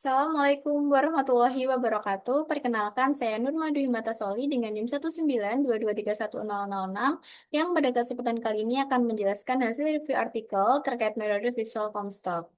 Assalamualaikum warahmatullahi wabarakatuh. Perkenalkan, saya Nurmadu Himatasoli dengan NIM 192231006 yang pada kesempatan kali ini akan menjelaskan hasil review artikel terkait metode visual Comstock.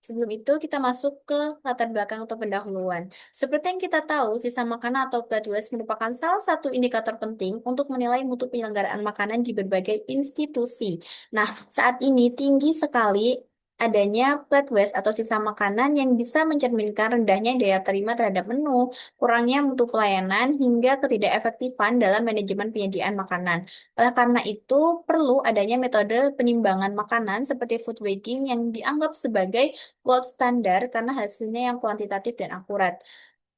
Sebelum itu, kita masuk ke latar belakang atau pendahuluan. Seperti yang kita tahu, sisa makanan atau blood waste merupakan salah satu indikator penting untuk menilai mutu penyelenggaraan makanan di berbagai institusi. Nah, saat ini tinggi sekali adanya blood waste atau sisa makanan yang bisa mencerminkan rendahnya daya terima terhadap menu, kurangnya mutu pelayanan, hingga ketidakefektifan dalam manajemen penyediaan makanan. Oleh karena itu, perlu adanya metode penimbangan makanan seperti food weighing yang dianggap sebagai gold standar karena hasilnya yang kuantitatif dan akurat.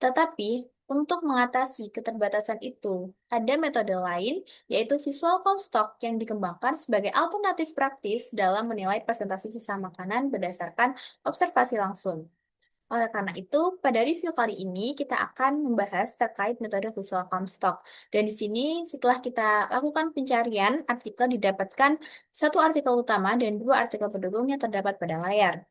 Tetapi, untuk mengatasi keterbatasan itu, ada metode lain, yaitu visual Comstock yang dikembangkan sebagai alternatif praktis dalam menilai presentasi sisa makanan berdasarkan observasi langsung. Oleh karena itu, pada review kali ini kita akan membahas terkait metode visual Comstock. Dan di sini setelah kita lakukan pencarian, artikel didapatkan satu artikel utama dan dua artikel pendukung yang terdapat pada layar.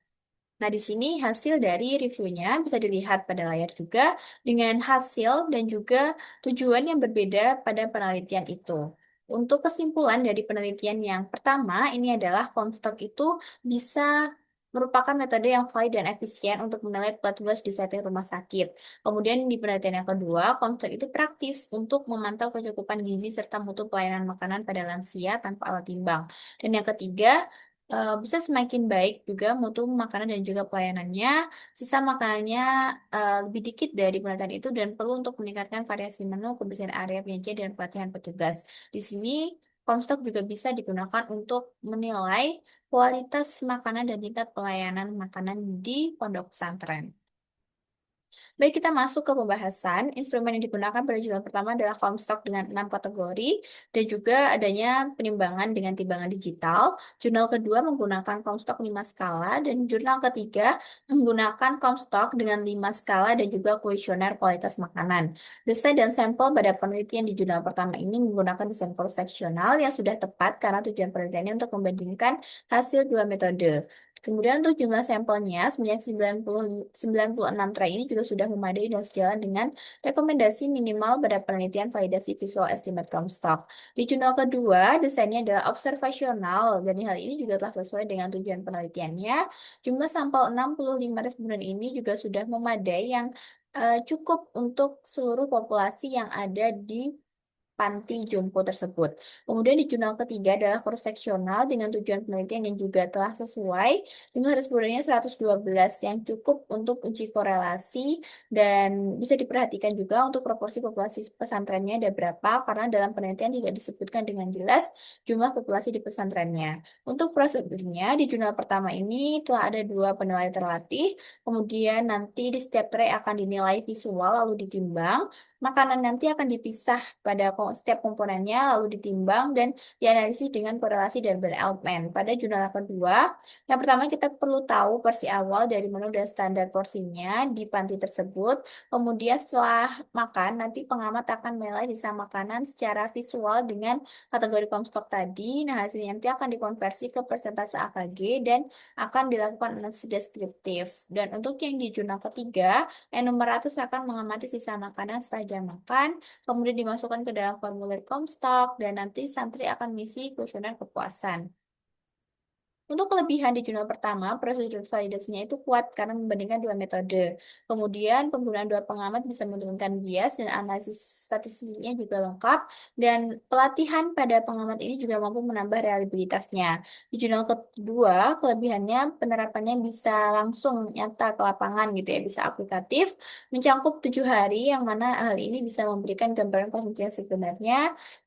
Nah, di sini hasil dari reviewnya bisa dilihat pada layar juga dengan hasil dan juga tujuan yang berbeda pada penelitian itu. Untuk kesimpulan dari penelitian yang pertama, ini adalah Comstock itu bisa merupakan metode yang valid dan efisien untuk menilai blood waste di setting rumah sakit. Kemudian di penelitian yang kedua, Comstock itu praktis untuk memantau kecukupan gizi serta mutu pelayanan makanan pada lansia tanpa alat timbang. Dan yang ketiga, bisa semakin baik juga mutu makanan dan juga pelayanannya. Sisa makanannya lebih dikit dari penelitian itu dan perlu untuk meningkatkan variasi menu, kebersihan area penyajian, dan pelatihan petugas. Di sini, Comstock juga bisa digunakan untuk menilai kualitas makanan dan tingkat pelayanan makanan di pondok pesantren. Baik, kita masuk ke pembahasan. Instrumen yang digunakan pada jurnal pertama adalah Comstock dengan 6 kategori dan juga adanya penimbangan dengan timbangan digital. Jurnal kedua menggunakan Comstock 5 skala dan jurnal ketiga menggunakan Comstock dengan 5 skala dan juga kuesioner kualitas makanan. Desain dan sampel pada penelitian di jurnal pertama ini menggunakan desain cross seksional yang sudah tepat karena tujuan penelitiannya untuk membandingkan hasil dua metode. Kemudian untuk jumlah sampelnya sebanyak 96 tray ini juga sudah memadai dan sejalan dengan rekomendasi minimal pada penelitian validasi visual estimate Comstock. Di jurnal kedua, desainnya adalah observasional dan hal ini juga telah sesuai dengan tujuan penelitiannya. Jumlah sampel 65 responden ini juga sudah memadai yang cukup untuk seluruh populasi yang ada di panti jompo tersebut. Kemudian di jurnal ketiga adalah cross-seksional dengan tujuan penelitian yang juga telah sesuai. Jumlah respondennya 112 yang cukup untuk uji korelasi dan bisa diperhatikan juga untuk proporsi populasi pesantrennya ada berapa karena dalam penelitian tidak disebutkan dengan jelas jumlah populasi di pesantrennya. Untuk prosedurnya di jurnal pertama ini telah ada dua penilai terlatih, kemudian nanti di setiap tray akan dinilai visual lalu ditimbang. Makanan nanti akan dipisah pada setiap komponennya, lalu ditimbang dan dianalisis dengan korelasi dan berelemen. Pada jurnal kedua, yang pertama kita perlu tahu porsi awal dari menu dan standar porsinya di panti tersebut. Kemudian setelah makan, nanti pengamat akan menilai sisa makanan secara visual dengan kategori Comstock tadi. Nah, hasilnya nanti akan dikonversi ke persentase AKG dan akan dilakukan analisis deskriptif. Dan untuk yang di jurnal ketiga, enumeratus akan mengamati sisa makanan setelah jam makan, kemudian dimasukkan ke dalam formulir Comstock, dan nanti santri akan mengisi kuesioner kepuasan. Untuk kelebihan di jurnal pertama, prosedur validasinya itu kuat karena membandingkan dua metode. Kemudian, penggunaan dua pengamat bisa menurunkan bias dan analisis statistiknya juga lengkap. Dan pelatihan pada pengamat ini juga mampu menambah reliabilitasnya. Di jurnal kedua, kelebihannya penerapannya bisa langsung nyata ke lapangan gitu ya, bisa aplikatif, mencangkup 7 hari, yang mana hal ini bisa memberikan gambaran konsumsi yang sebenarnya.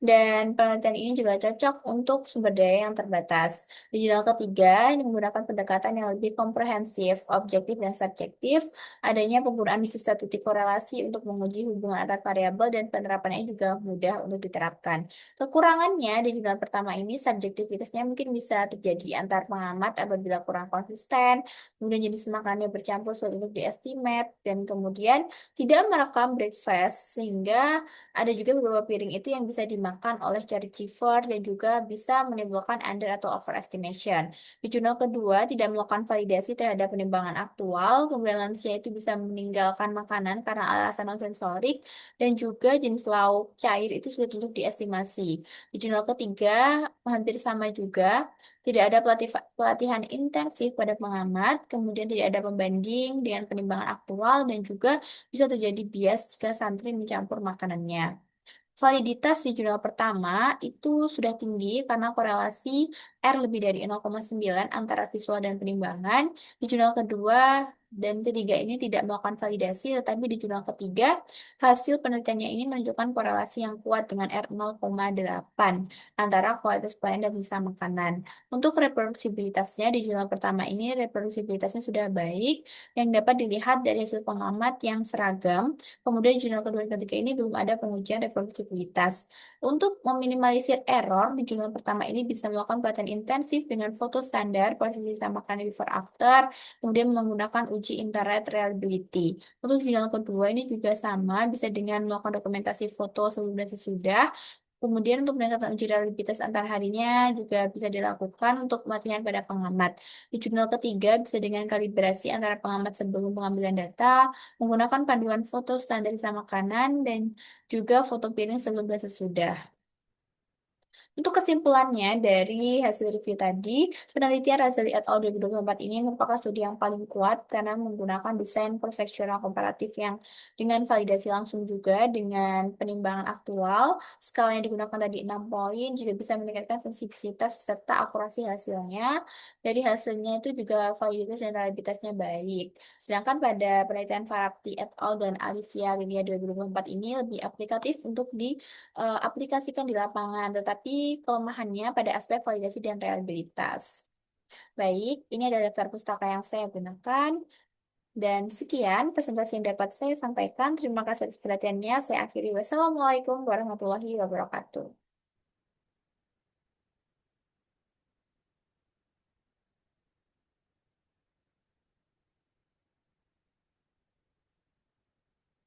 Dan penelitian ini juga cocok untuk sumber daya yang terbatas. Di jurnal ketiga, ini menggunakan pendekatan yang lebih komprehensif, objektif, dan subjektif. Adanya penggunaan sisa titik korelasi untuk menguji hubungan antar variabel dan penerapannya juga mudah untuk diterapkan. Kekurangannya di jurnal pertama ini, subjektivitasnya mungkin bisa terjadi antar pengamat apabila kurang konsisten, kemudian jenis makanannya bercampur sulit untuk diestimate, dan kemudian tidak merekam breakfast, sehingga ada juga beberapa piring itu yang bisa dimakan oleh charity dan juga bisa menimbulkan under atau overestimation. Di jurnal kedua tidak melakukan validasi terhadap penimbangan aktual, kemudian lansia itu bisa meninggalkan makanan karena alasan non-sensorik, dan juga jenis lauk cair itu sulit untuk diestimasi. Di jurnal ketiga hampir sama juga, tidak ada pelatihan intensif pada pengamat, kemudian tidak ada pembanding dengan penimbangan aktual, dan juga bisa terjadi bias jika santri mencampur makanannya. Validitas di jurnal pertama itu sudah tinggi karena korelasi R lebih dari 0,9 antara visual dan penimbangan. Di jurnal kedua dan ketiga ini tidak melakukan validasi, tetapi di jurnal ketiga hasil penelitiannya ini menunjukkan korelasi yang kuat dengan R 0,8 antara kualitas pelayan dan sisa makanan. Untuk reproduksibilitasnya di jurnal pertama ini reproduksibilitasnya sudah baik yang dapat dilihat dari hasil pengamat yang seragam. Kemudian di jurnal kedua dan ketiga ini belum ada pengujian reproduksibilitas. Untuk meminimalisir error, di jurnal pertama ini bisa melakukan pelatihan intensif dengan foto standar, posisi sama makanan before after, kemudian menggunakan uji internet reliability. Untuk jurnal kedua ini juga sama, bisa dengan melakukan dokumentasi foto sebelum dan sesudah. Kemudian untuk meningkatkan uji reliabilitas antar harinya juga bisa dilakukan untuk pelatihan pada pengamat. Di jurnal ketiga bisa dengan kalibrasi antara pengamat sebelum pengambilan data, menggunakan panduan foto standar sisa makanan, dan juga foto piring sebelum dan sesudah. Untuk kesimpulannya dari hasil review tadi, penelitian Razali et al. 2024 ini merupakan studi yang paling kuat karena menggunakan desain cross-sectional komparatif yang dengan validasi langsung juga dengan penimbangan aktual. Skala yang digunakan tadi 6 poin juga bisa meningkatkan sensitivitas serta akurasi hasilnya. Dari hasilnya itu juga validitas dan reliabilitasnya baik. Sedangkan pada penelitian Farapti et al. Dan Alivia Lilia 2024 ini lebih aplikatif untuk aplikasikan di lapangan, tetapi kelemahannya pada aspek validasi dan reliabilitas. Baik, ini adalah daftar pustaka yang saya gunakan. Dan sekian presentasi yang dapat saya sampaikan. Terima kasih atas perhatiannya. Saya akhiri. Wassalamualaikum warahmatullahi wabarakatuh.